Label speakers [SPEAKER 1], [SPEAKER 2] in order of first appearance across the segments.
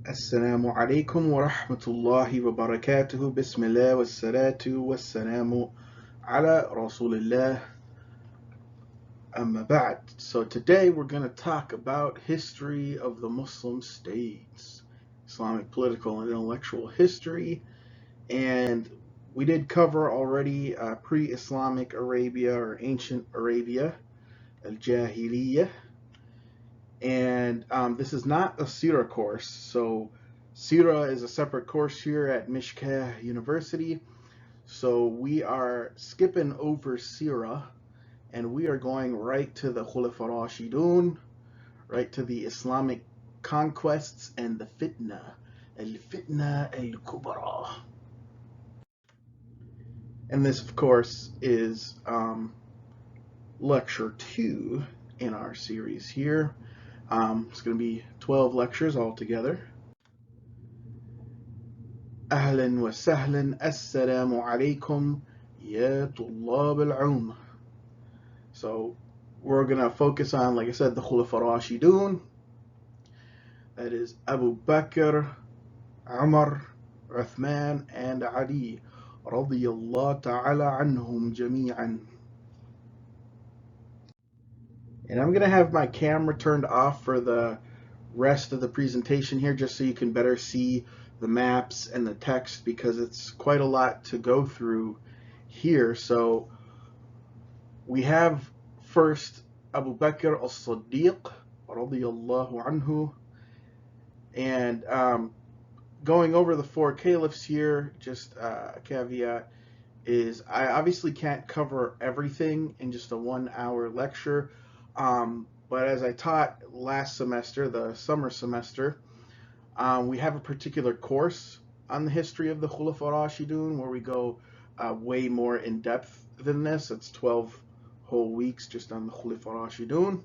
[SPEAKER 1] Assalamu alaikum wa rahmatullahi wa barakatuhu. Bismillah wa salatu wa salamu ala Rasulillah. Amma ba'd. So today we're going to talk about history of the Muslim states, Islamic political and intellectual history. And we did cover already pre-Islamic Arabia or ancient Arabia, al-Jahiliyyah. And this is not a Sira course. So Sira is a separate course here at Mishkah University. So we are skipping over Sira and we are going right to the Khulafa Rashidun, right to the Islamic conquests and the fitna, al-fitna al-kubra. And this, of course, is lecture 2 in our series here. It's going to be 12 lectures altogether. أهلا وسهلا السلام عليكم يا طلاب العلم. So we're going to focus on, like I said, the Khulafa Rashidun. That is Abu Bakr, Umar, Uthman, and Ali. رضي الله تعالى عنهم جميعا. And I'm going to have my camera turned off for the rest of the presentation here just so you can better see the maps and the text because it's quite a lot to go through here. So we have first Abu Bakr as-Siddiq radiyallahu anhu, and going over the four caliphs here, just a caveat is I obviously can't cover everything in just a 1 hour lecture, but as I taught last semester, the summer semester, we have a particular course on the history of the Khulafa Rashidun where we go way more in depth than this. It's 12 whole weeks just on the Khulafa Rashidun.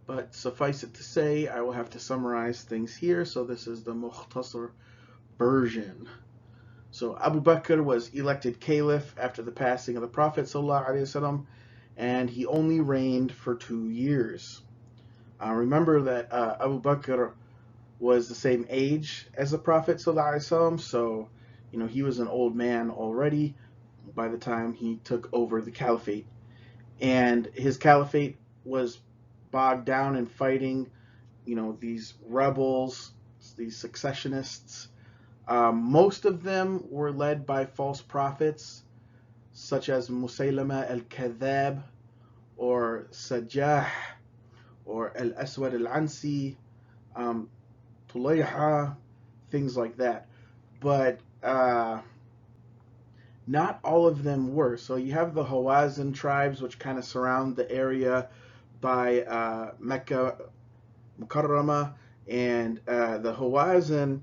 [SPEAKER 1] But suffice it to say, I will have to summarize things here. So this is the Mukhtasar version. So Abu Bakr was elected caliph after the passing of the Prophet ﷺ, and he only reigned for 2 years. Remember that Abu Bakr was the same age as the Prophet ﷺ, so he was an old man already by the time he took over the caliphate. And his caliphate was bogged down in fighting, these rebels, these successionists. Most of them were led by false prophets, such as Musaylama al-Kadhab, or Sajjah, or al-Aswad al-Ansi, Tulayha, things like that. But not all of them were. So you have the Hawazin tribes, which kind of surround the area by Mecca Mukarramah, and the Hawazin,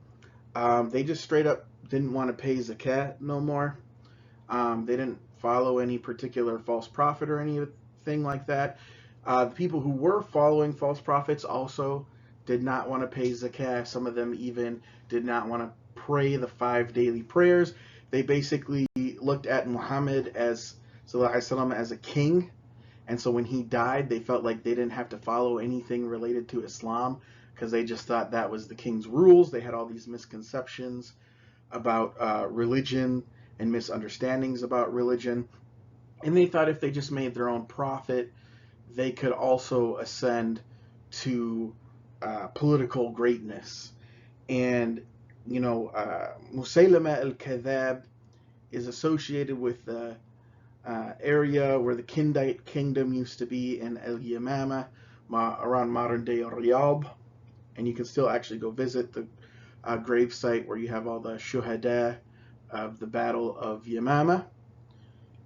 [SPEAKER 1] they just straight up didn't want to pay zakat no more. They didn't follow any particular false prophet or anything like that. The people who were following false prophets also did not want to pay zakat. Some of them even did not want to pray the 5 daily prayers. They basically looked at Muhammad as a king, and so when he died, they felt like they didn't have to follow anything related to Islam because they just thought that was the king's rules. They had all these misconceptions about religion and misunderstandings about religion. And they thought if they just made their own prophet, they could also ascend to political greatness. And, Musaylama al-Kadhab is associated with the area where the Kindite kingdom used to be in Al-Yamama, around modern-day Riyadh. And you can still actually go visit the grave site where you have all the shuhada of the Battle of Yamama.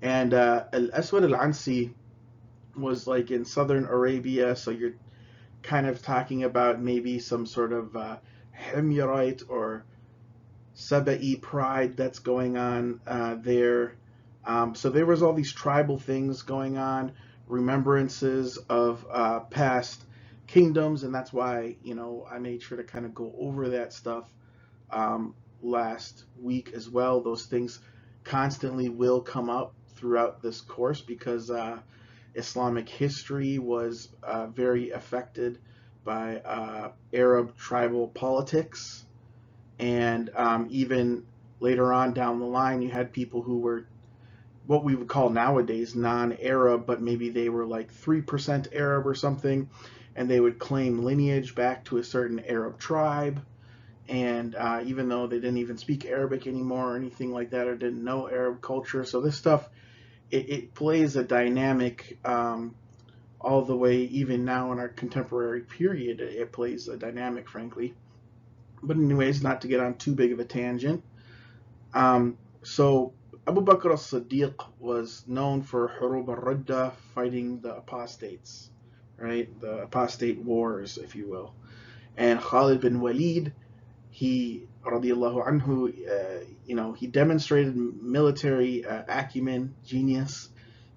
[SPEAKER 1] And Al-Aswad al-Ansi was like in southern Arabia, so you're kind of talking about maybe some sort of Himyarite or Saba'i pride that's going on there. So there was all these tribal things going on, remembrances of past kingdoms, and that's why I made sure to kind of go over that stuff last week as well. Those things constantly will come up throughout this course because Islamic history was very affected by Arab tribal politics, and even later on down the line, you had people who were what we would call nowadays non-Arab, but maybe they were like 3% Arab or something, and they would claim lineage back to a certain Arab tribe. And even though they didn't even speak Arabic anymore or anything like that, or didn't know Arab culture, so this stuff it plays a dynamic all the way even now in our contemporary period. It plays a dynamic, frankly. But anyways, not to get on too big of a tangent. So Abu Bakr as-Siddiq was known for Hurub al-Ridda, fighting the apostates, right? The apostate wars, if you will. And Khalid bin Walid, he, radiallahu anhu, he demonstrated military acumen, genius,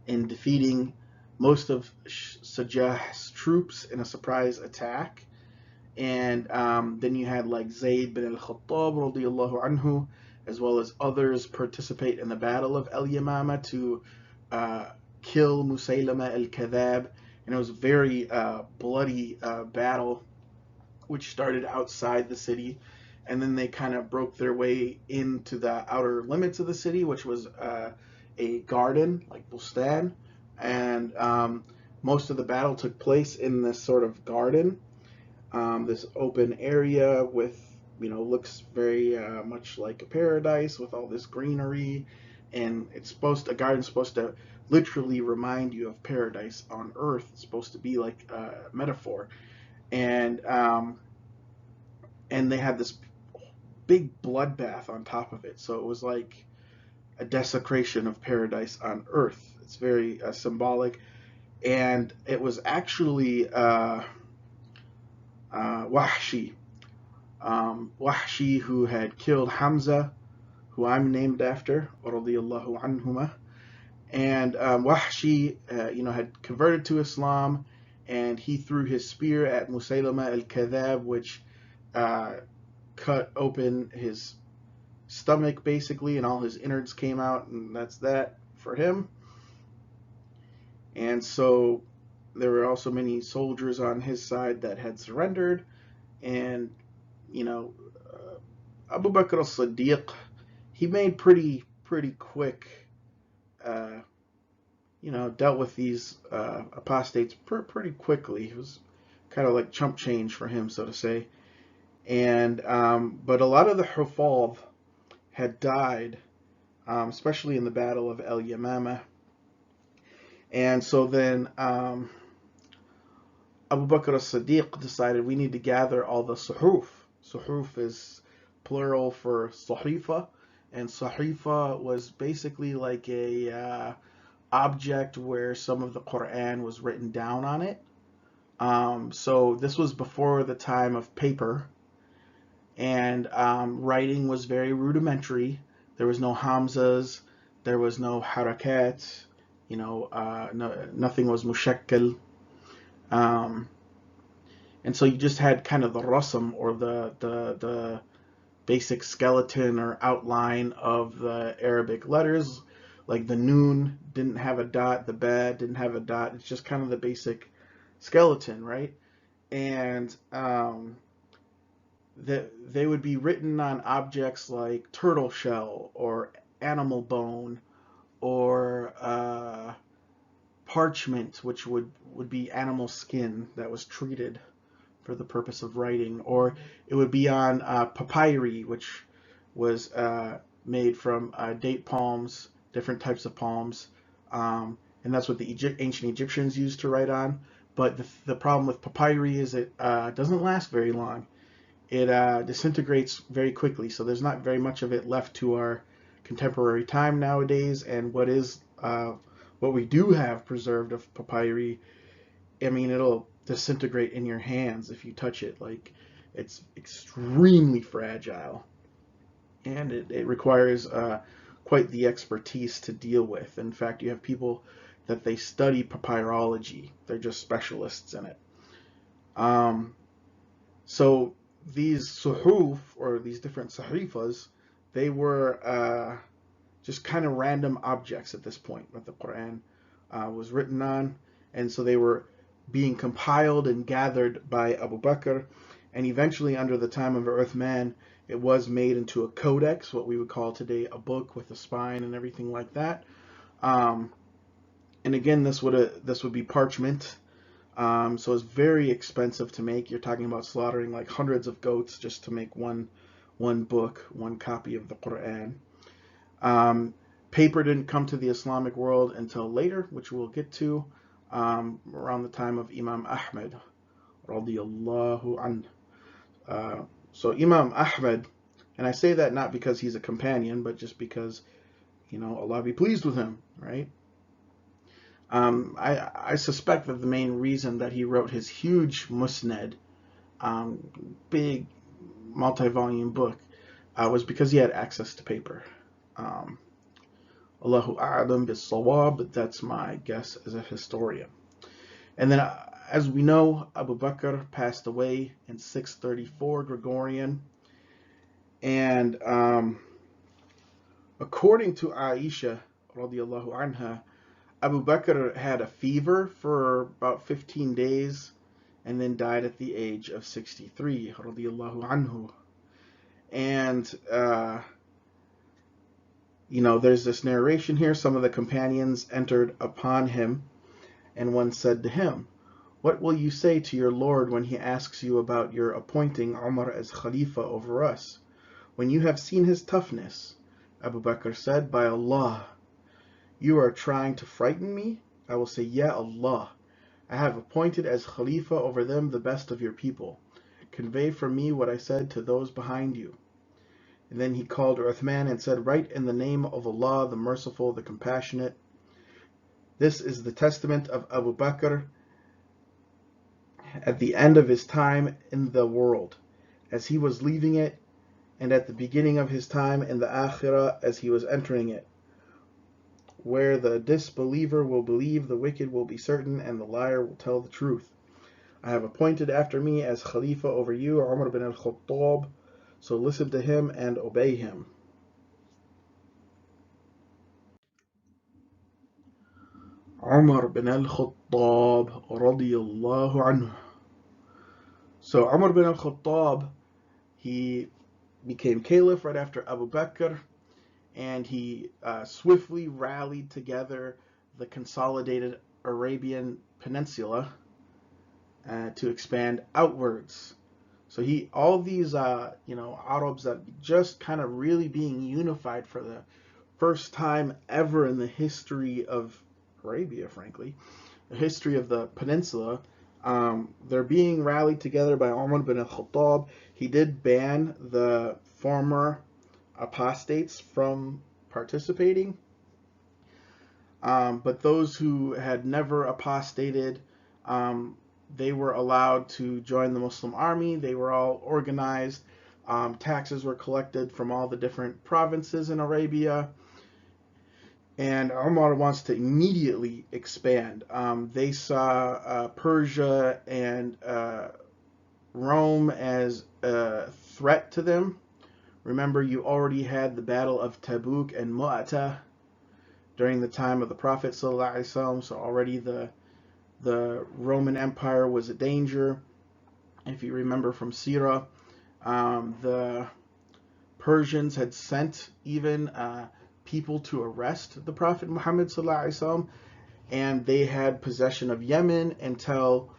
[SPEAKER 1] in defeating most of Sajjah's troops in a surprise attack. And then you had like Zayd bin al-Khattab radiallahu anhu, as well as others participate in the battle of El Yamama to kill Musaylama al-Kadhab. And it was a very bloody battle, which started outside the city. And then they kind of broke their way into the outer limits of the city, which was a garden, like Bustan. And most of the battle took place in this sort of garden, this open area with, looks very much like a paradise with all this greenery. And a garden's supposed to literally remind you of paradise on earth. It's supposed to be like a metaphor. And they had this big bloodbath on top of it. So it was like a desecration of paradise on earth. It's very symbolic. And it was actually Wahshi. Wahshi, who had killed Hamza, who I'm named after, radiyallahu anhuma. And Wahshi, had converted to Islam, and he threw his spear at Musaylama al-Kadhab, which cut open his stomach, basically, and all his innards came out, and that's that for him. And so there were also many soldiers on his side that had surrendered, and Abu Bakr as-Siddiq, he made pretty quick, dealt with these apostates pretty quickly. It was kind of like chump change for him, so to say. And but a lot of the Hufadh had died, especially in the Battle of El Yamama. And so then Abu Bakr as-Siddiq decided we need to gather all the suhuf. Suhuf is plural for sahifa, and sahifa was basically like a object where some of the Quran was written down on it. So this was before the time of paper, and writing was very rudimentary. There was no Hamzas, there was no harakat, nothing was mushakkal. And so you just had kind of the rasm, or the basic skeleton or outline of the Arabic letters. Like the noon didn't have a dot, the ba didn't have a dot. It's just kind of the basic skeleton, right? And they would be written on objects like turtle shell or animal bone, or parchment, which would be animal skin that was treated for the purpose of writing, or it would be on papyri, which was made from date palms, different types of palms, and that's what the ancient Egyptians used to write on. But the problem with papyri is it doesn't last very long. It disintegrates very quickly, so there's not very much of it left to our contemporary time nowadays. And what we do have preserved of papyri, I mean, it'll disintegrate in your hands if you touch it. Like, it's extremely fragile, and it requires quite the expertise to deal with. In fact, you have people that they study papyrology. They're just specialists in it. So these suhuf, or these different sahifas, they were just kind of random objects at this point that the Quran was written on. And so they were being compiled and gathered by Abu Bakr, and eventually under the time of Uthman, it was made into a codex, what we would call today a book with a spine and everything like that. Um, and again, this would be parchment, so it's very expensive to make. You're talking about slaughtering like hundreds of goats just to make one book, one copy of the Quran. Um, Paper didn't come to the Islamic world until later, which we'll get to, around the time of Imam Ahmed, radiyallahu anhu. Uh, so Imam Ahmed, and I say that not because he's a companion, but just because, Allah be pleased with him, right? I suspect that the main reason that he wrote his huge musnad, big multi-volume book, was because he had access to paper. Allahu a'lam bis-sawab, but that's my guess as a historian. And then, as we know, Abu Bakr passed away in 634 Gregorian. And according to Aisha, radiallahu anha, Abu Bakr had a fever for about 15 days and then died at the age of 63, radiallahu anhu. And, there's this narration here. Some of the companions entered upon him, and one said to him, "What will you say to your Lord when he asks you about your appointing Umar as Khalifa over us? When you have seen his toughness?" Abu Bakr said, "By Allah, you are trying to frighten me?" I will say, "Ya Allah, I have appointed as Khalifa over them the best of your people. Convey from me what I said to those behind you." And then he called Uthman and said, "Write in the name of Allah, the Merciful, the Compassionate. This is the testament of Abu Bakr at the end of his time in the world, as he was leaving it, and at the beginning of his time in the Akhirah, as he was entering it. Where the disbeliever will believe, the wicked will be certain, and the liar will tell the truth. I have appointed after me as Khalifa over you Umar bin al-Khattab, so listen to him and obey him." Umar bin al-Khattab radiyallahu anhu. So Umar bin al-Khattab, he became caliph right after Abu Bakr, and he swiftly rallied together the consolidated Arabian Peninsula to expand outwards. So all these, Arabs that just kind of really being unified for the first time ever in the history of Arabia, frankly, the history of the peninsula, they're being rallied together by Umar bin al-Khattab. He did ban the former apostates from participating, but those who had never apostated, they were allowed to join the Muslim army. They were all organized. Taxes were collected from all the different provinces in Arabia. And Umar wants to immediately expand. They saw Persia and Rome as a threat to them. Remember, you already had the Battle of Tabuk and Mu'tah during the time of the Prophet ﷺ, so already the Roman Empire was a danger. If you remember from Sirah, the Persians had sent even people to arrest the Prophet Muhammad ﷺ, and they had possession of Yemen until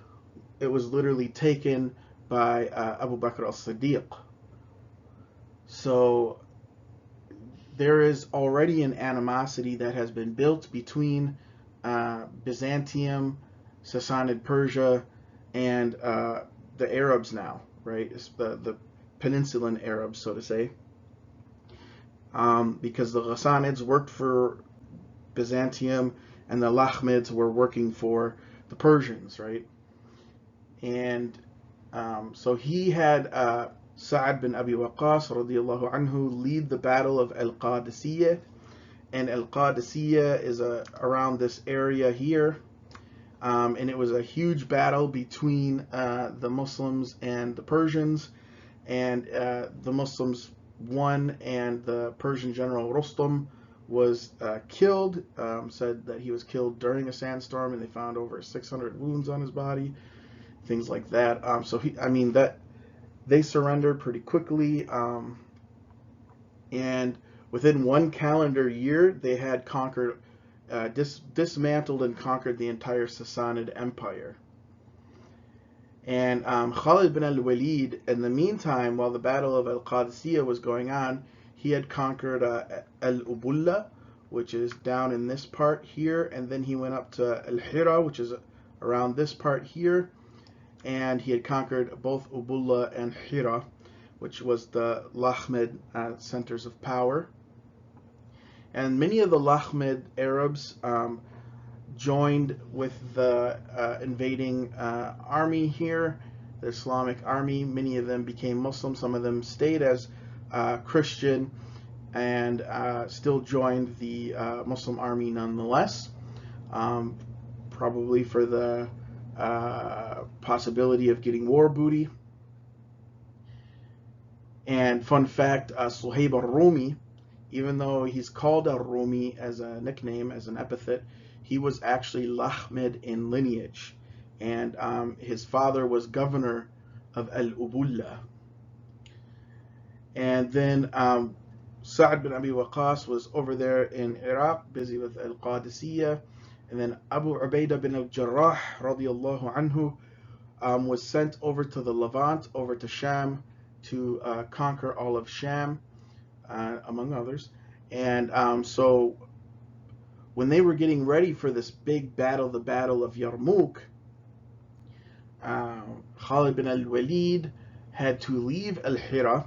[SPEAKER 1] it was literally taken by Abu Bakr al-Siddiq. So there is already an animosity that has been built between Byzantium, Sassanid Persia, and the Arabs now, right? It's the peninsulan Arabs, so to say. Because the Ghassanids worked for Byzantium and the Lakhmids were working for the Persians, right? And so he had Sa'ad bin Abi Waqqas radiyallahu anhu lead the battle of Al-Qadisiyah, and Al-Qadisiyah is around this area here, and it was a huge battle between the Muslims and the Persians, and the Muslims won, and the Persian general Rustam was killed. Said that he was killed during a sandstorm, and they found over 600 wounds on his body, things like that. So I mean, that they surrendered pretty quickly, and within one calendar year, they had conquered, dismantled and conquered the entire Sassanid Empire. And Khalid bin al-Walid, in the meantime, while the Battle of al-Qadisiyah was going on, he had conquered al-Ubulla, which is down in this part here, and then he went up to al-Hira, which is around this part here, and he had conquered both Ubulla and Hira, which was the Lahmid centers of power. And many of the Lahmid Arabs joined with the invading army here, the Islamic army. Many of them became Muslim. Some of them stayed as Christian and still joined the Muslim army nonetheless, probably for the possibility of getting war booty. And fun fact, Suhaib al-Rumi, even though he's called al-Rumi as a nickname, as an epithet, he was actually Lahmid in lineage. And his father was governor of al-Ubulla. And then Sa'd bin Abi Waqqas was over there in Iraq, busy with al-Qadisiyah. And then Abu Ubaidah bin al-Jarrah, radiallahu anhu, was sent over to the Levant, over to Sham, to conquer all of Sham, among others. And so when they were getting ready for this big battle, the Battle of Yarmouk, Khalid bin al-Walid had to leave al-Hira.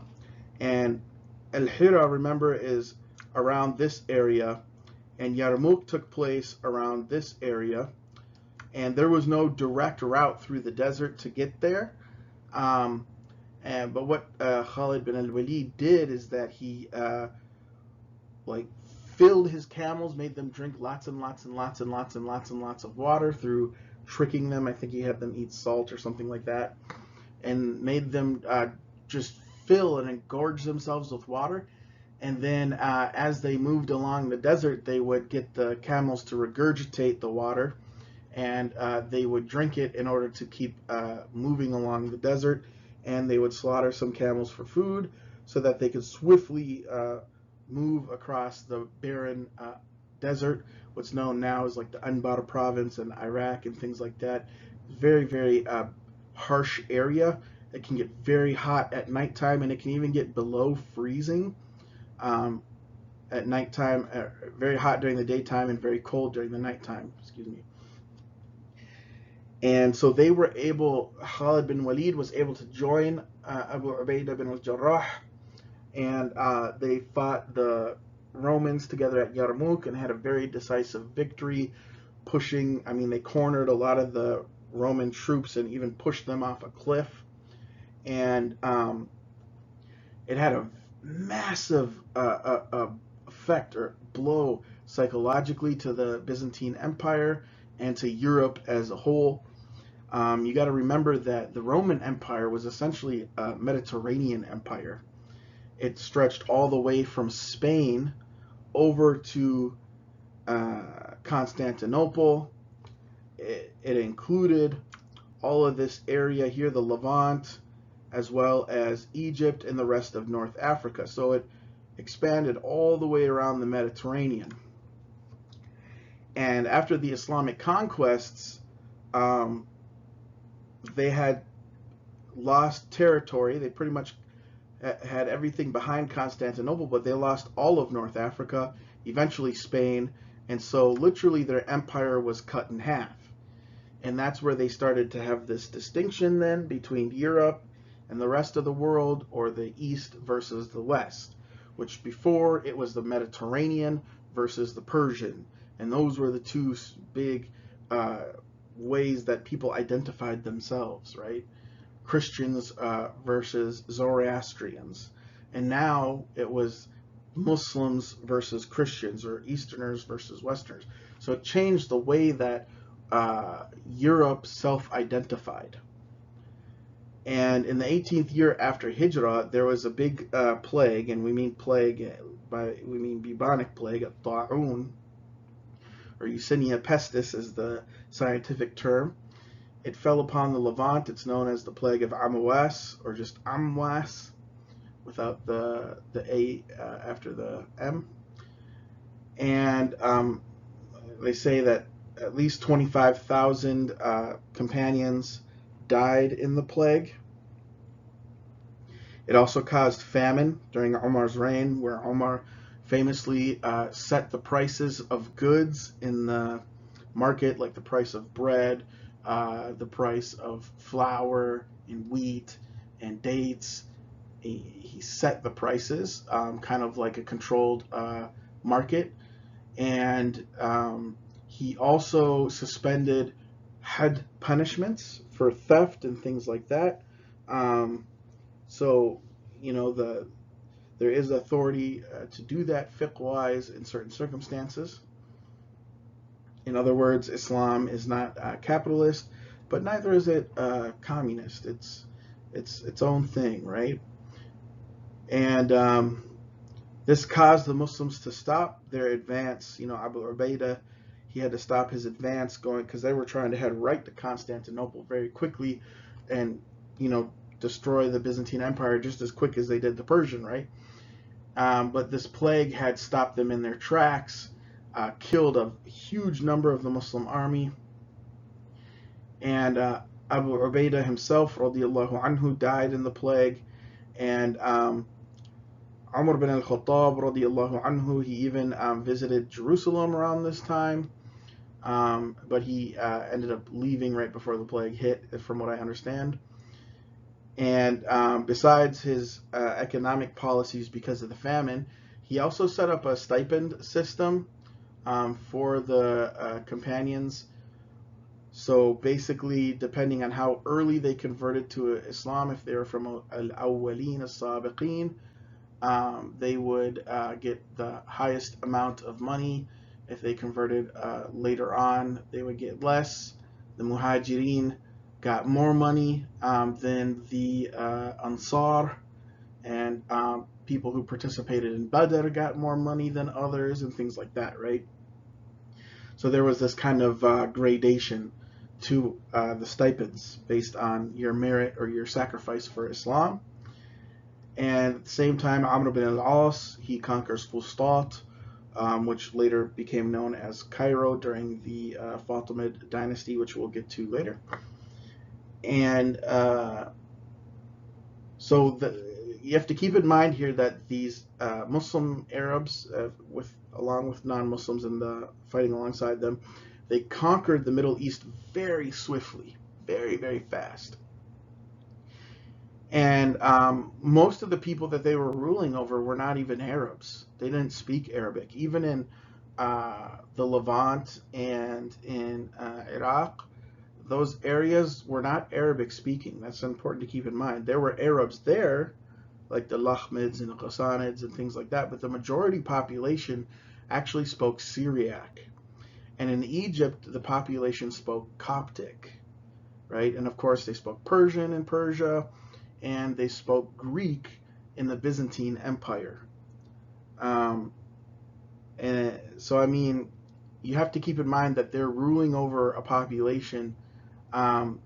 [SPEAKER 1] And al-Hira, remember, is around this area, and Yarmouk took place around this area. And there was no direct route through the desert to get there. But what Khalid bin al-Walid did is that he filled his camels, made them drink lots and lots and lots and lots and lots and lots of water through tricking them. I think he had them eat salt or something like that, and made them just fill and engorge themselves with water. And then as they moved along the desert, they would get the camels to regurgitate the water, and they would drink it in order to keep moving along the desert. And they would slaughter some camels for food so that they could swiftly move across the barren desert, what's known now as like the Anbar province in Iraq and things like that. Very, very harsh area. It can get very hot at nighttime, and it can even get below freezing at nighttime. Very hot during the daytime and very cold during the nighttime. Excuse me. And so they were able, Khalid bin Walid was able to join Abu Ubaidah bin al-Jarrah, and they fought the Romans together at Yarmouk and had a very decisive victory, they cornered a lot of the Roman troops and even pushed them off a cliff. And it had a massive effect or blow psychologically to the Byzantine Empire and to Europe as a whole. You got to remember that the Roman Empire was essentially a Mediterranean empire. It stretched all the way from Spain over to Constantinople. It included all of this area here, the Levant, as well as Egypt and the rest of North Africa. So it expanded all the way around the Mediterranean. And after the Islamic conquests, they had lost territory. They pretty much had everything behind Constantinople, but they lost all of North Africa, eventually Spain, and so literally their empire was cut in half. And that's where they started to have this distinction then between Europe and the rest of the world, or the East versus the West, which before it was the Mediterranean versus the Persian. And those were the two big ways that people identified themselves, right? Christians versus Zoroastrians. And now it was Muslims versus Christians, or Easterners versus Westerners. So it changed the way that Europe self-identified. And in the 18th year after Hijrah, there was a big plague, and we mean plague we mean bubonic plague, a ta'un, or Yersinia pestis is the scientific term. It fell upon the Levant. It's known as the plague of Amwas, or just Amwas, without the A after the M. And they say that at least 25,000 companions died in the plague. It also caused famine during Omar's reign, where Omar famously set the prices of goods in the market, like the price of bread, the price of flour and wheat and dates. He set the prices, kind of like a controlled market. And he also suspended had punishments for theft and things like that. So, there is authority to do that fiqh-wise in certain circumstances. In other words, Islam is not capitalist, but neither is it communist. It's its own thing, right? And this caused the Muslims to stop their advance. Abu Ubaidah, he had to stop his advance going because they were trying to head right to Constantinople very quickly, and destroy the Byzantine Empire just as quick as they did the Persian, right? But this plague had stopped them in their tracks, killed a huge number of the Muslim army, and Abu Ubaidah himself, radiallahu anhu, died in the plague, and Umar bin al-Khattab, radiallahu anhu, he even visited Jerusalem around this time, but he ended up leaving right before the plague hit, from what I understand. And besides his economic policies because of the famine, he also set up a stipend system for the companions. So basically, depending on how early they converted to Islam, if they were from al-awwaleen as-sabiqeen, they would get the highest amount of money. If they converted later on, they would get less. The muhajirin got more money than the Ansar, and people who participated in Badr got more money than others, and things like that, right? So there was this kind of gradation to the stipends based on your merit or your sacrifice for Islam. And at the same time, Amr bin al-As, he conquers Fustat, which later became known as Cairo during the Fatimid dynasty, which we'll get to later. And so you have to keep in mind here that these Muslim Arabs, along with non-Muslims and fighting alongside them, they conquered the Middle East very swiftly, very, very fast. And most of the people that they were ruling over were not even Arabs. They didn't speak Arabic. Even in the Levant and in Iraq, those areas were not Arabic speaking. That's important to keep in mind. There were Arabs there, like the Lahmids and the Ghassanids and things like that, but the majority population actually spoke Syriac. And in Egypt, the population spoke Coptic, right? And of course, they spoke Persian in Persia, and they spoke Greek in the Byzantine Empire. And so, I mean, you have to keep in mind that they're ruling over a population.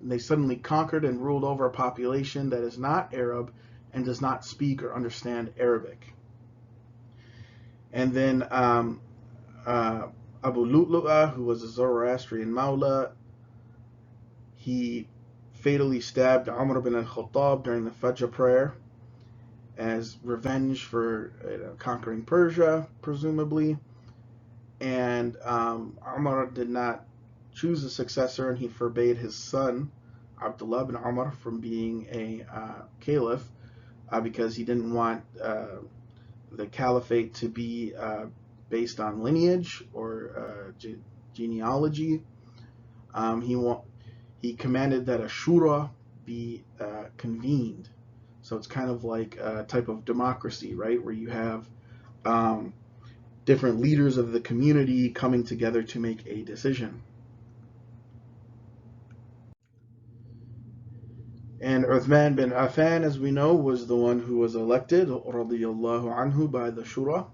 [SPEAKER 1] They suddenly conquered and ruled over a population that is not Arab and does not speak or understand Arabic. And then Abu Lu'lu'ah, who was a Zoroastrian Mawla, he fatally stabbed Umar bin al-Khattab during the Fajr prayer as revenge for conquering Persia, presumably. And Umar did not choose a successor, and he forbade his son, Abdullah bin Umar, from being a caliph because he didn't want the caliphate to be based on lineage or genealogy. He commanded that a shura be convened. So it's kind of like a type of democracy, right, where you have different leaders of the community coming together to make a decision. And Uthman bin Affan, as we know, was the one who was elected, radiyallahu anhu, by the shura.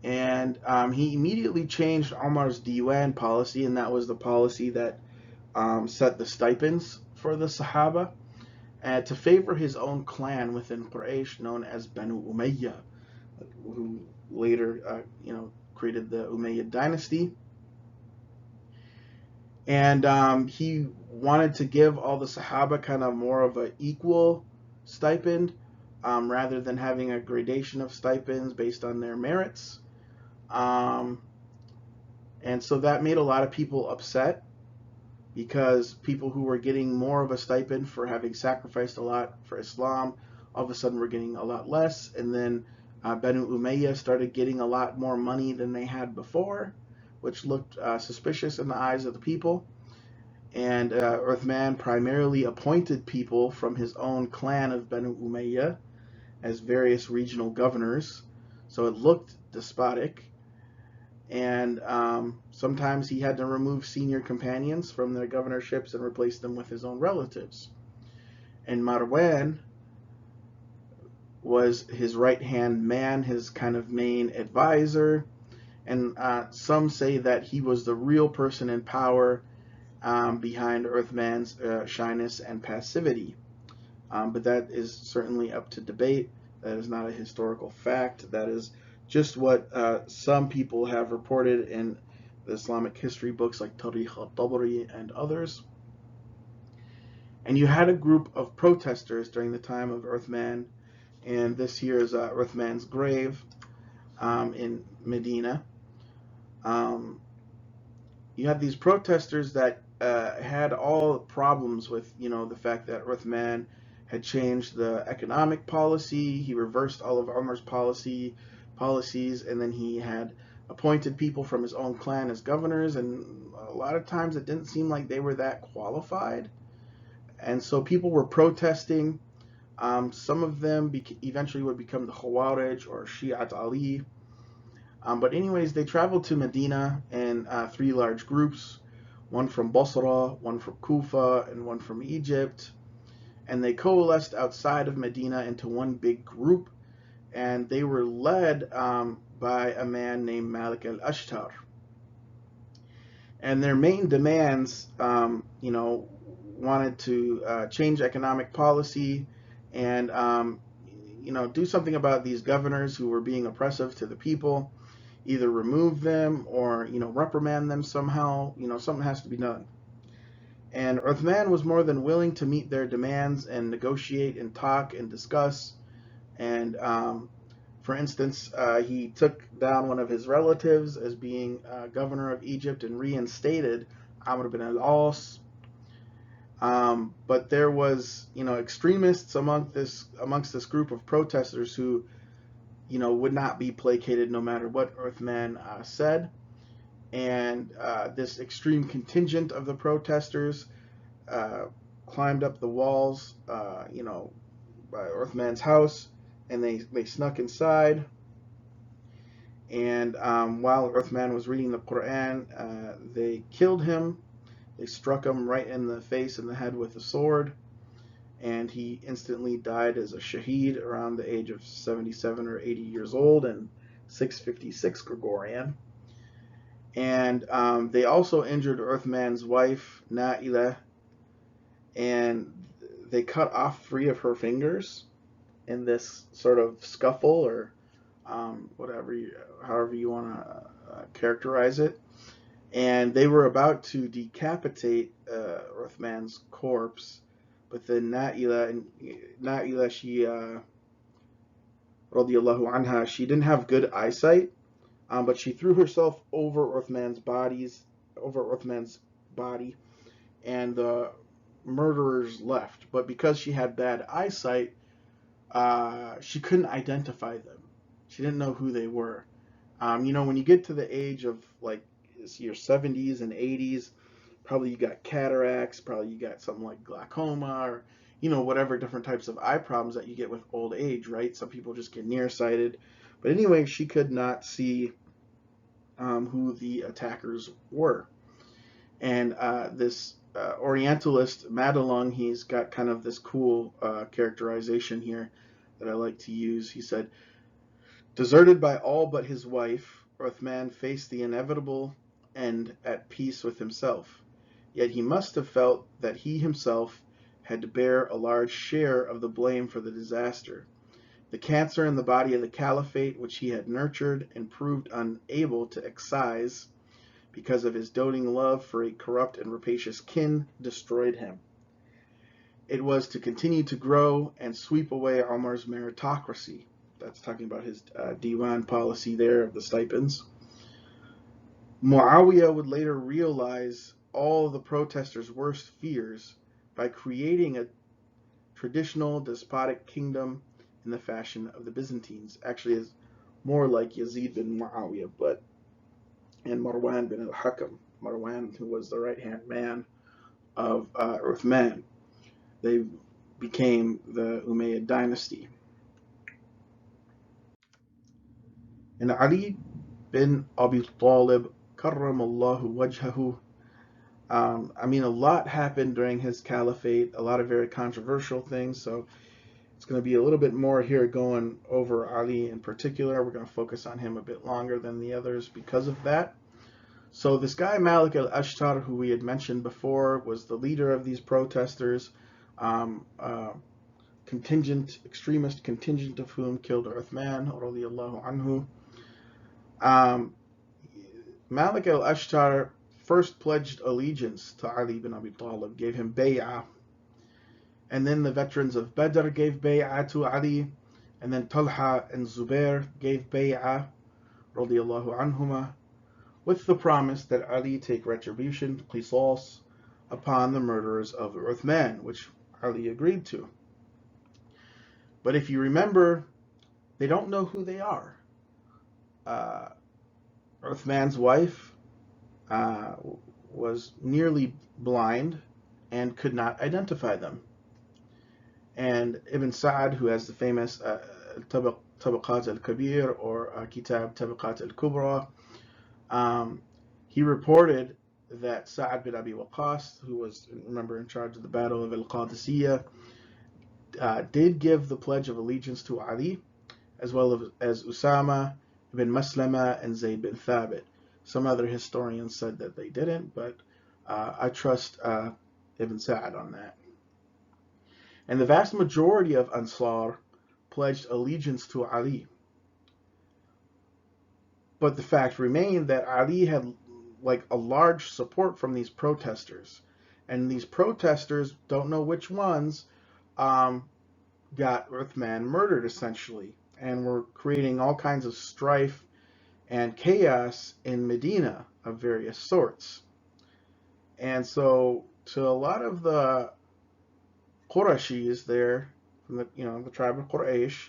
[SPEAKER 1] And he immediately changed Omar's diwan policy, and that was the policy that set the stipends for the Sahaba, to favor his own clan within Quraysh, known as Banu Umayyah, who later, created the Umayyad dynasty. And he wanted to give all the Sahaba kind of more of an equal stipend, rather than having a gradation of stipends based on their merits. Um, and so that made a lot of people upset, because people who were getting more of a stipend for having sacrificed a lot for Islam all of a sudden were getting a lot less. And then Banu Umayyah started getting a lot more money than they had before, which looked suspicious in the eyes of the people. And Uthman primarily appointed people from his own clan of Banu Umayyah as various regional governors, so it looked despotic. And sometimes he had to remove senior companions from their governorships and replace them with his own relatives. And Marwan was his right-hand man, his kind of main advisor. And some say that he was the real person in power behind Uthman's shyness and passivity. But that is certainly up to debate. That is not a historical fact. That is just what some people have reported in the Islamic history books like Tarikh al-Tabari and others. And you had a group of protesters during the time of Uthman, and this here is Uthman's grave in Medina. You had these protesters that had all problems with, the fact that Uthman had changed the economic policy. He reversed all of Umar's policies, and then he had appointed people from his own clan as governors, and a lot of times it didn't seem like they were that qualified. And so people were protesting. Some of them eventually would become the Khawarij or Shi'at Ali. But anyways, they traveled to Medina in three large groups, one from Basra, one from Kufa, and one from Egypt. And they coalesced outside of Medina into one big group, and they were led by a man named Malik al-Ashtar. And their main demands, wanted to change economic policy and, do something about these governors who were being oppressive to the people, either remove them or, reprimand them somehow. Something has to be done. And Uthman was more than willing to meet their demands and negotiate and talk and discuss. And for instance, he took down one of his relatives as being governor of Egypt and reinstated Amr ibn al-As. But there was, extremists amongst this group of protesters who, would not be placated no matter what Uthman said. And this extreme contingent of the protesters climbed up the walls, by Uthman's house, and they snuck inside. And while Uthman was reading the Quran, they killed him. They struck him right in the face and the head with a sword, and he instantly died as a shaheed around the age of 77 or 80 years old in 656 Gregorian. And they also injured Uthman's wife, Na'ilah, and they cut off 3 of her fingers in this sort of scuffle, or however you want to characterize it. And they were about to decapitate Uthman's corpse, but then Na'ilah, she radiyallahu anha, she didn't have good eyesight, but she threw herself over Uthman's body, and the murderers left. But because she had bad eyesight, she couldn't identify them. She didn't know who they were. When you get to the age of like your 70s and 80s, probably you got cataracts, probably you got something like glaucoma, or whatever different types of eye problems that you get with old age, right? Some people just get nearsighted. But anyway, she could not see who the attackers were. And this Orientalist, Madelung, he's got kind of this cool characterization here that I like to use. He said, Deserted by all but his wife, Uthman faced the inevitable end at peace with himself. Yet he must have felt that he himself had to bear a large share of the blame for the disaster. The cancer in the body of the caliphate, which he had nurtured and proved unable to excise because of his doting love for a corrupt and rapacious kin, destroyed him. It was to continue to grow and sweep away Omar's meritocracy. That's talking about his diwan policy there of the stipends. Muawiyah would later realize all of the protesters' worst fears by creating a traditional despotic kingdom in the fashion of the Byzantines. Actually, is more like Yazid bin Muawiyah, and Marwan bin al-Hakam. Marwan, who was the right-hand man of Uthman. They became the Umayyad dynasty. And Ali bin Abi Talib, karramallahu wajhahu, a lot happened during his caliphate, a lot of very controversial things, so it's going to be a little bit more here going over Ali in particular. We're going to focus on him a bit longer than the others because of that. So this guy Malik al-Ashtar, who we had mentioned before, was the leader of these protesters, extremist contingent of whom killed Uthman radiyallahu anhu. Malik al-Ashtar first pledged allegiance to Ali bin Abi Talib, gave him bay'ah, and then the veterans of Badr gave bay'ah to Ali, and then Talha and Zubair gave bay'ah radiyallahu anhuma, with the promise that Ali take retribution, qisas, upon the murderers of Uthman, which Ali agreed to. But if you remember, they don't know who they are. Uthman's wife was nearly blind and could not identify them. And Ibn Sa'd, who has the famous Tabaqat al-Kabir or Kitab Tabaqat al-Kubra, he reported that Sa'd bin Abi Waqqas, who was, remember, in charge of the Battle of al-Qadisiyah, did give the Pledge of Allegiance to Ali, as well as Usama ibn Maslama and Zayd bin Thabit. Some other historians said that they didn't, but I trust Ibn Sa'd on that. And the vast majority of Ansar pledged allegiance to Ali. But the fact remained that Ali had a large support from these protesters. And these protesters, don't know which ones, got Uthman murdered essentially, and were creating all kinds of strife and chaos in Medina of various sorts. And so to a lot of the Qurayshis there, from the tribe of Quraysh,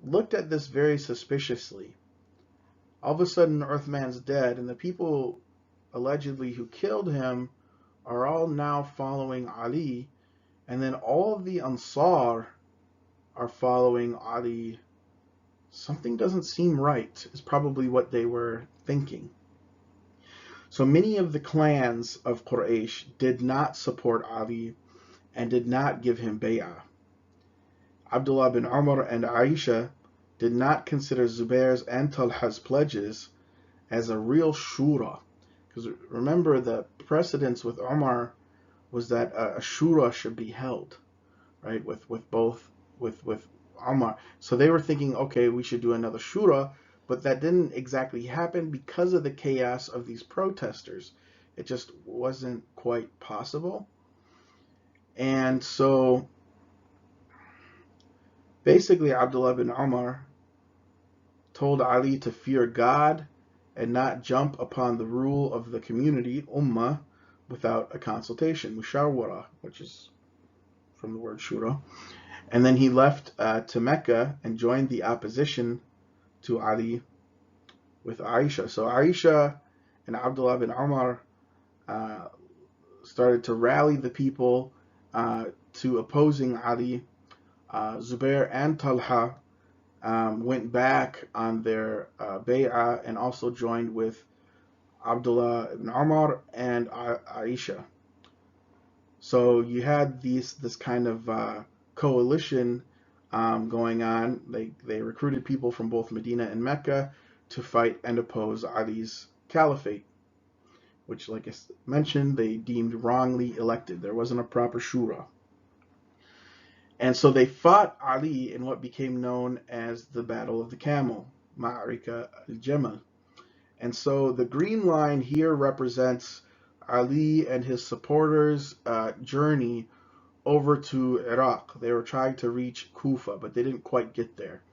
[SPEAKER 1] looked at this very suspiciously. All of a sudden, Uthman's dead, and the people allegedly who killed him are all now following Ali, and then all of the Ansar are following Ali. Something doesn't seem right, is probably what they were thinking. So many of the clans of Quraysh did not support Ali and did not give him bay'ah. Abdullah bin Umar and Aisha did not consider Zubair's and Talha's pledges as a real shura. Because remember, the precedence with Umar was that a shura should be held, right, with Umar. So they were thinking, okay, we should do another shura, but that didn't exactly happen because of the chaos of these protesters. It just wasn't quite possible. And so basically Abdullah bin Umar told Ali to fear God and not jump upon the rule of the community, ummah, without a consultation, mushawara, which is from the word shura. And then he left to Mecca and joined the opposition to Ali with Aisha. So Aisha and Abdullah bin Umar started to rally the people to opposing Ali. Zubair and Talha went back on their bay'ah and also joined with Abdullah ibn Umar and Aisha. So you had this kind of coalition going on. They recruited people from both Medina and Mecca to fight and oppose Ali's caliphate, which, like I mentioned, they deemed wrongly elected. There wasn't a proper shura. And so they fought Ali in what became known as the Battle of the Camel, Ma'arika al-Jamal. And so the green line here represents Ali and his supporters' journey over to Iraq. They were trying to reach Kufa, but they didn't quite get there.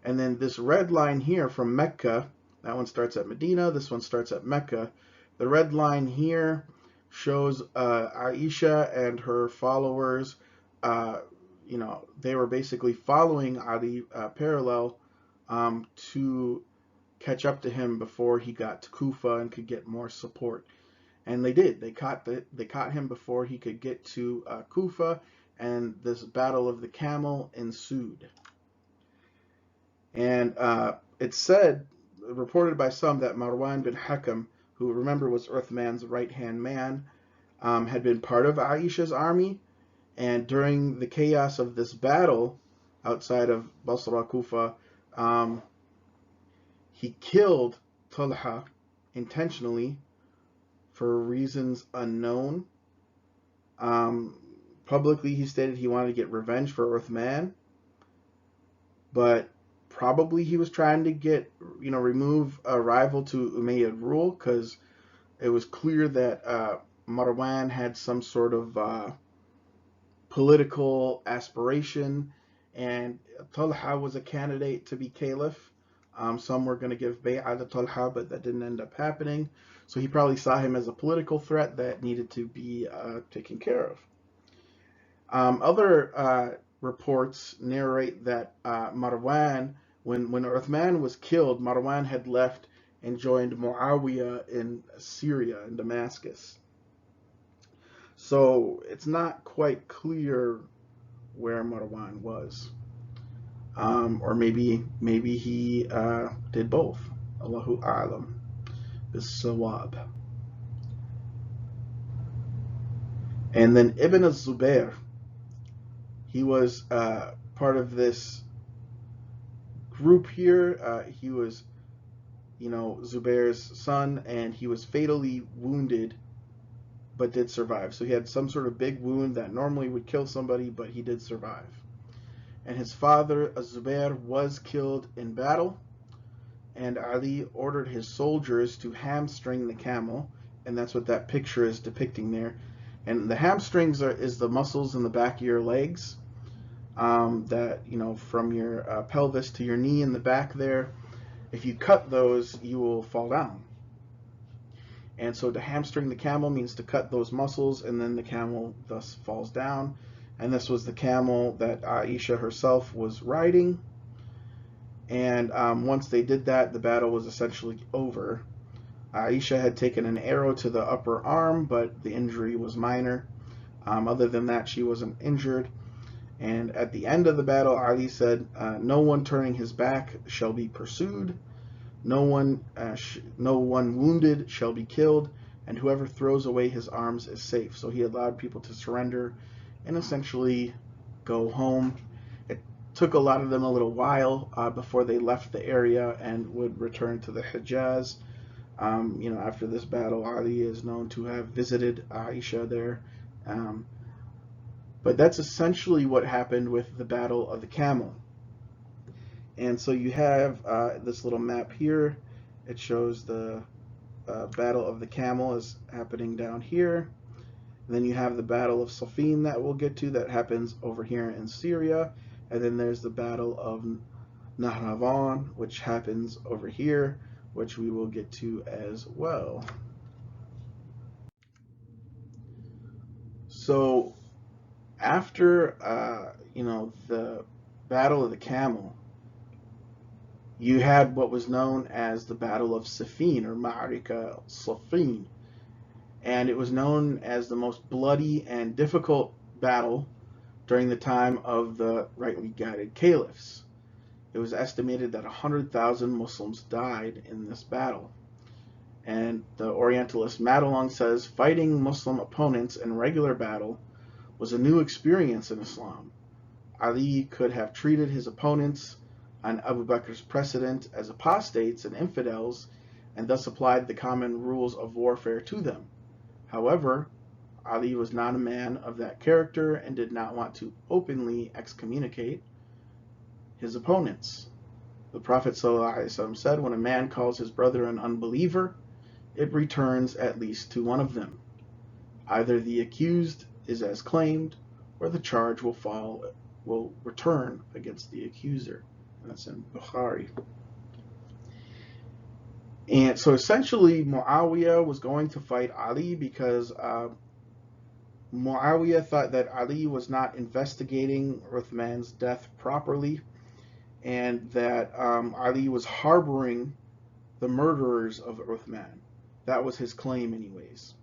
[SPEAKER 1] And then this red line here from Mecca, that one starts at Medina, this one starts at Mecca. The red line here shows Aisha and her followers. They were basically following Ali parallel to catch up to him before he got to Kufa and could get more support. And they did. They caught him before he could get to Kufa, and this battle of the camel ensued. And it's said, reported by some, that Marwan bin Hakam, who remember was Uthman's right-hand man, had been part of Aisha's army. And during the chaos of this battle outside of Basra, Kufa, he killed Talha intentionally for reasons unknown. Publicly, he stated he wanted to get revenge for Uthman, but probably he was trying to get, remove a rival to Umayyad rule, because it was clear that Marwan had some sort of political aspiration, and Talha was a candidate to be caliph. Some were going to give bay'ah to Talha, but that didn't end up happening. So he probably saw him as a political threat that needed to be taken care of. Other reports narrate that Marwan, when Uthman was killed, Marwan had left and joined Muawiyah in Syria, in Damascus. So it's not quite clear where Marwan was. Or maybe he did both. Allahu a'lam bis-sawab. And then Ibn al-Zubair, he was part of this group here. He was, Zubair's son, and he was fatally wounded, but did survive. So he had some sort of big wound that normally would kill somebody, but he did survive. And his father, Az-Zubair, was killed in battle, and Ali ordered his soldiers to hamstring the camel, and that's what that picture is depicting there. And the hamstrings is the muscles in the back of your legs, that, from your pelvis to your knee in the back there. If you cut those, you will fall down. And so to hamstring the camel means to cut those muscles, and then the camel thus falls down. And this was the camel that Aisha herself was riding. And once they did that, the battle was essentially over. Aisha had taken an arrow to the upper arm, but the injury was minor. Other than that, she wasn't injured. And at the end of the battle, Ali said, no one turning his back shall be pursued. No one wounded shall be killed, and whoever throws away his arms is safe. So he allowed people to surrender and essentially go home. It took a lot of them a little while before they left the area and would return to the Hijaz. After this battle, Ali is known to have visited Aisha there. But that's essentially what happened with the Battle of the Camel. And so you have this little map here. It shows the Battle of the Camel is happening down here. And then you have the Battle of Safin that we'll get to, that happens over here in Syria. And then there's the Battle of Nahrawan, which happens over here, which we will get to as well. So after the Battle of the Camel, you had what was known as the Battle of Safin, or Ma'arika Safin, and it was known as the most bloody and difficult battle during the time of the rightly guided caliphs. It was estimated that 100,000 Muslims died in this battle. And the Orientalist Madelung says, fighting Muslim opponents in regular battle was a new experience in Islam. Ali could have treated his opponents on Abu Bakr's precedent as apostates and infidels, and thus applied the common rules of warfare to them. However, Ali was not a man of that character and did not want to openly excommunicate his opponents. The Prophet ﷺ said, when a man calls his brother an unbeliever, it returns at least to one of them. Either the accused is as claimed, or the charge will return against the accuser. And that's in Bukhari. And so essentially, Muawiyah was going to fight Ali because Muawiyah thought that Ali was not investigating Uthman's death properly, and that Ali was harboring the murderers of Uthman. That was his claim, anyways.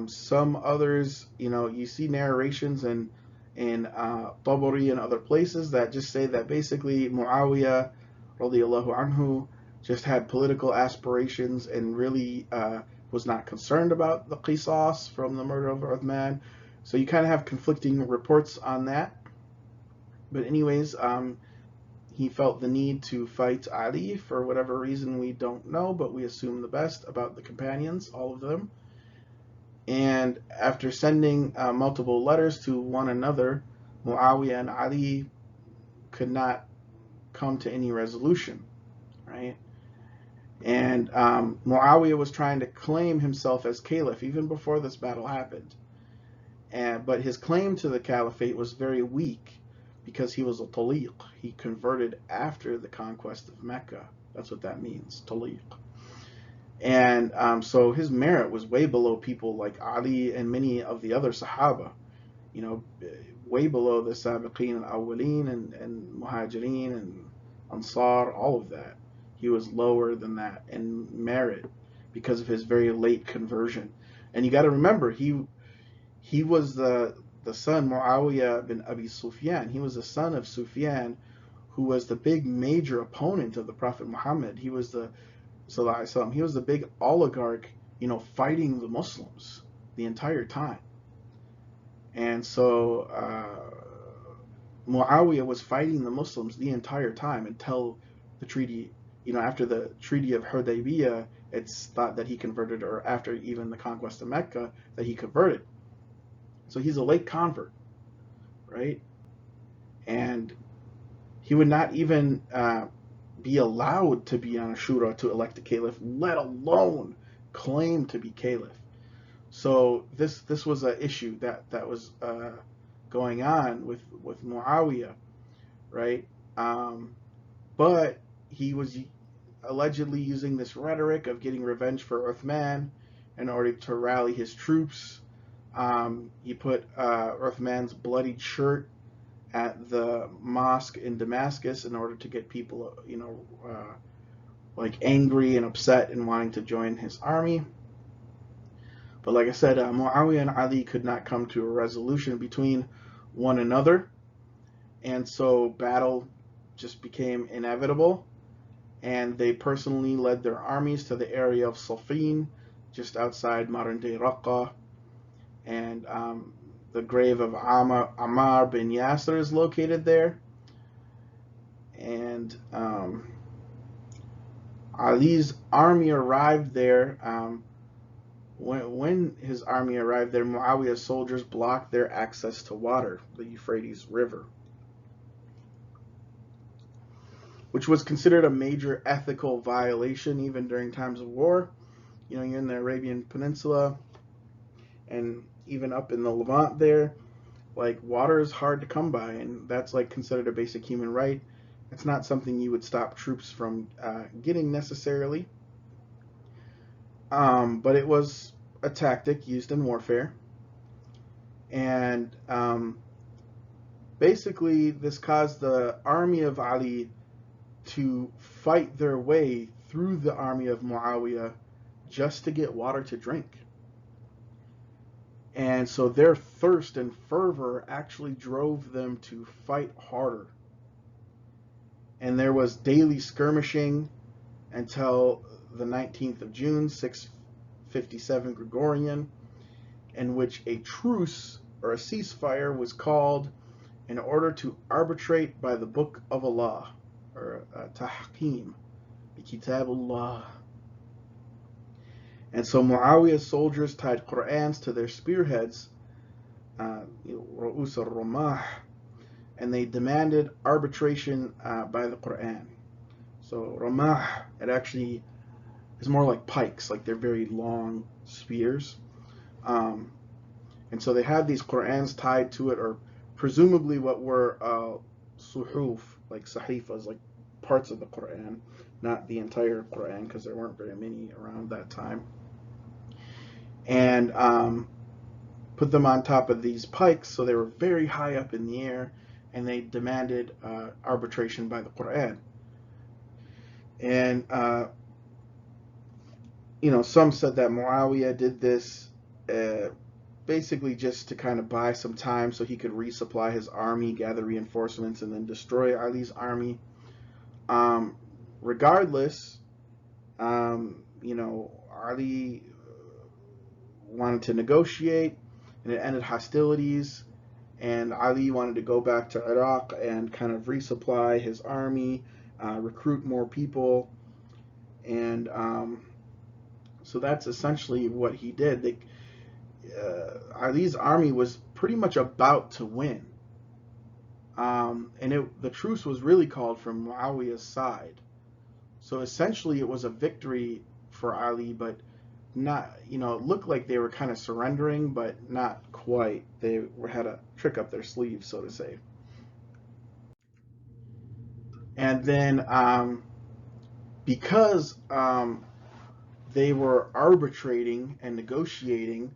[SPEAKER 1] Some others, you see narrations in Tabari and other places that just say that basically Muawiyah, radiallahu anhu, just had political aspirations and really was not concerned about the qisas from the murder of Uthman. So you kind of have conflicting reports on that. But anyways, he felt the need to fight Ali for whatever reason we don't know, but we assume the best about the companions, all of them. And after sending multiple letters to one another, Muawiyah and Ali could not come to any resolution, right? And Muawiyah was trying to claim himself as caliph even before this battle happened. But his claim to the caliphate was very weak because he was a taliq. He converted after the conquest of Mecca. That's what that means, taliq. And so his merit was way below people like Ali and many of the other Sahaba, way below the Sabiqeen al-Awwaleen and Muhajirin and Ansar, all of that. He was lower than that in merit because of his very late conversion. And you got to remember, he was the son, Muawiyah bin Abi Sufyan. He was the son of Sufyan, who was the big major opponent of the Prophet Muhammad. He was the big oligarch, fighting the Muslims the entire time. And so Muawiyah was fighting the Muslims the entire time until the treaty, after the Treaty of Hudaybiyah, it's thought that he converted, or after even the conquest of Mecca, that he converted. So he's a late convert, right? And he would not even be allowed to be on a shura to elect a caliph, let alone claim to be caliph. So this was an issue that was going on with Muawiyah, right? But he was allegedly using this rhetoric of getting revenge for Uthman in order to rally his troops. He put Uthman's bloodied shirt at the mosque in Damascus in order to get people, angry and upset and wanting to join his army. But like I said, Muawiyah and Ali could not come to a resolution between one another, and so battle just became inevitable. And they personally led their armies to the area of Safin, just outside modern-day Raqqa, and the grave of Ammar bin Yasser is located there. And Ali's army arrived there. When his army arrived there, Muawiyah's soldiers blocked their access to water, the Euphrates River, which was considered a major ethical violation even during times of war. You're in the Arabian Peninsula and even up in the Levant there, water is hard to come by, and that's considered a basic human right. It's not something you would stop troops from getting necessarily, but it was a tactic used in warfare. And basically this caused the army of Ali to fight their way through the army of Muawiyah just to get water to drink. And so their thirst and fervor actually drove them to fight harder. And there was daily skirmishing until the 19th of June, 657 Gregorian, in which a truce or a ceasefire was called in order to arbitrate by the book of Allah, or tahkim, bi kitabullah. And so Muawiyah's soldiers tied Qur'ans to their spearheads, Ra'us al-Ramah, and they demanded arbitration by the Qur'an. So Ramah, it actually is more like pikes, like they're very long spears. And so they had these Qur'ans tied to it, or presumably what were suhuf, like sahifas, like parts of the Qur'an, not the entire Qur'an, because there weren't very many around that time. And put them on top of these pikes, so they were very high up in the air, and they demanded arbitration by the Qur'an. And some said that Muawiyah did this basically just to kind of buy some time so he could resupply his army, gather reinforcements, and then destroy Ali's army. Regardless, Ali wanted to negotiate, and it ended hostilities, and Ali wanted to go back to Iraq and kind of resupply his army, recruit more people, and so that's essentially what he did. Ali's army was pretty much about to win, and the truce was really called from Muawiyah's side. So essentially it was a victory for Ali, but not, it looked like they were kind of surrendering, but not quite. They had a trick up their sleeve, so to say. And then because they were arbitrating and negotiating,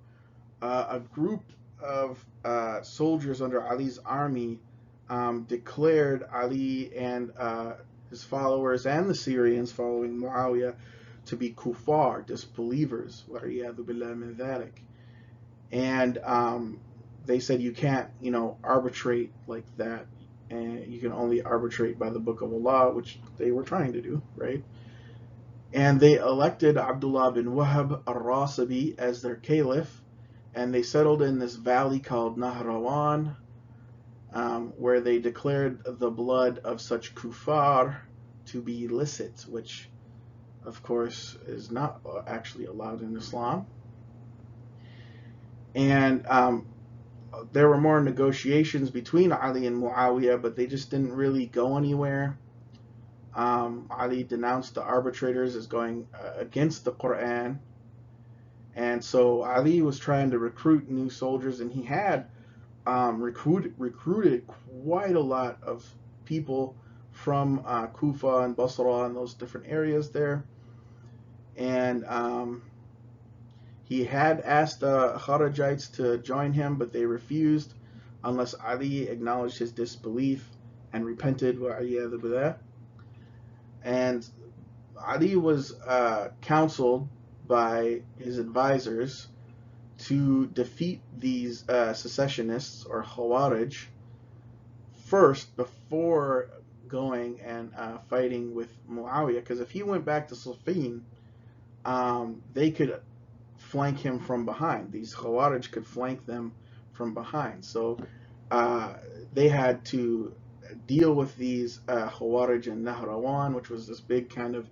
[SPEAKER 1] a group of soldiers under Ali's army declared Ali and his followers and the Syrians following Muawiyah to be kuffar, disbelievers, and they said you can't, arbitrate like that, and you can only arbitrate by the book of Allah, which they were trying to do, right? And they elected Abdullah bin Wahab al-Rasibi as their caliph, and they settled in this valley called Nahrawan, where they declared the blood of such kuffar to be illicit, which of course is not actually allowed in Islam. And there were more negotiations between Ali and Muawiyah, but they just didn't really go anywhere. Ali denounced the arbitrators as going against the Quran, and so Ali was trying to recruit new soldiers, and he had recruited quite a lot of people from Kufa and Basra and those different areas there. And he had asked the Kharijites to join him, but they refused unless Ali acknowledged his disbelief and repented. And Ali was counseled by his advisors to defeat these secessionists or Khawarij first before going and fighting with Muawiyah, because if he went back to Siffin, they could flank him from behind. These Khawarij could flank them from behind. So they had to deal with these Khawarij in Nahrawan, which was this big kind of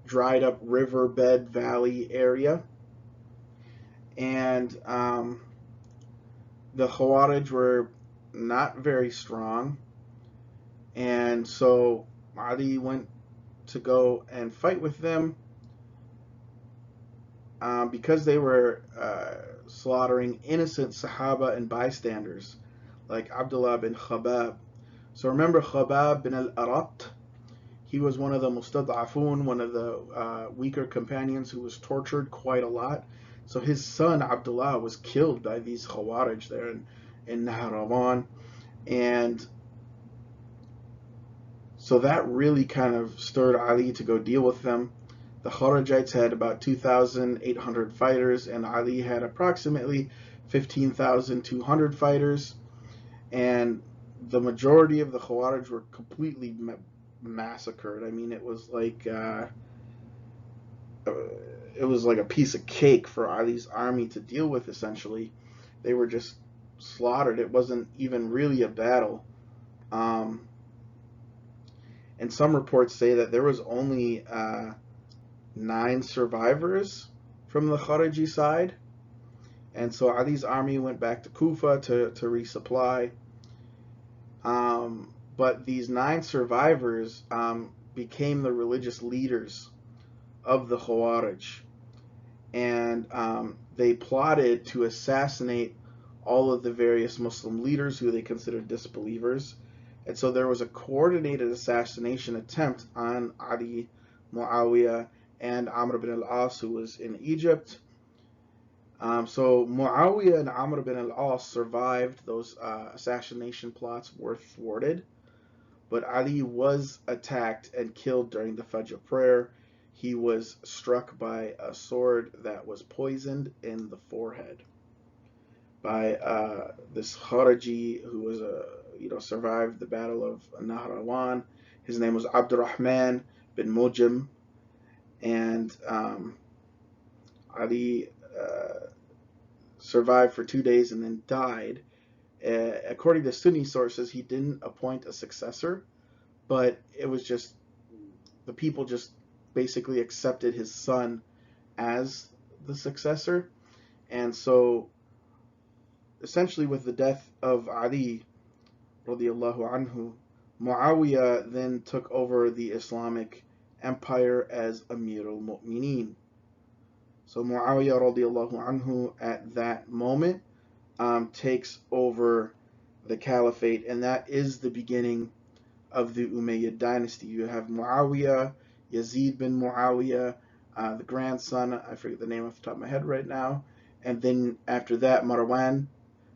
[SPEAKER 1] dried up riverbed valley area. And the Khawarij were not very strong. And so Ali went to go and fight with them because they were slaughtering innocent Sahaba and bystanders, like Abdullah bin Khabab. So remember Khabab bin al-Arat? He was one of the Mustad'afun, one of the weaker companions who was tortured quite a lot. So his son Abdullah was killed by these Khawarij there in Nahrawan. And so that really kind of stirred Ali to go deal with them. The Kharijites had about 2,800 fighters, and Ali had approximately 15,200 fighters. And the majority of the Khawarij were completely massacred. I mean, it was like a piece of cake for Ali's army to deal with. Essentially, they were just slaughtered. It wasn't even really a battle. Um, and some reports say that there was only 9 survivors from the Khariji side. And so Ali's army went back to Kufa to resupply. But these 9 survivors became the religious leaders of the Khawarij. And they plotted to assassinate all of the various Muslim leaders who they considered disbelievers. And so there was a coordinated assassination attempt on Ali, Muawiyah, and Amr ibn al-As, who was in Egypt. So Muawiyah and Amr ibn al-As survived. Those assassination plots were thwarted. But Ali was attacked and killed during the Fajr prayer. He was struck by a sword that was poisoned in the forehead by this Khariji who was survived the battle of Nahrawan. His name was Abdurrahman bin Mujim, and Ali survived for 2 days and then died. According to Sunni sources, he didn't appoint a successor, but it was just the people just basically accepted his son as the successor. And so essentially with the death of Ali radiallahu anhu, Muawiyah then took over the Islamic empire as Amir al-Mu'mineen. So Muawiyah radiallahu anhu at that moment takes over the caliphate, and that is the beginning of the Umayyad dynasty. You have Muawiyah, Yazid bin Muawiyah, the grandson, I forget the name off the top of my head right now, and then after that Marwan,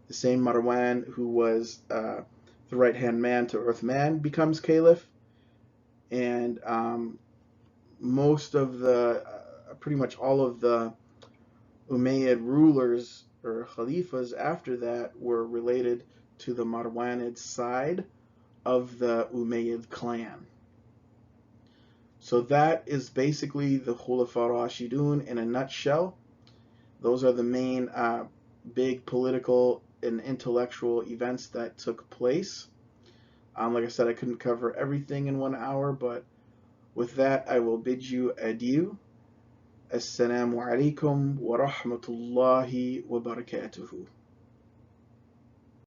[SPEAKER 1] the same Marwan who was the right-hand man to Uthman, becomes caliph, and most of the, pretty much all of the Umayyad rulers or Khalifas after that were related to the Marwanid side of the Umayyad clan. So that is basically the Khulafa Rashidun in a nutshell. Those are the main big political and intellectual events that took place. Like I said, I couldn't cover everything in 1 hour, but with that, I will bid you adieu. Assalamu alaikum wa rahmatullahi wa barakatuhu.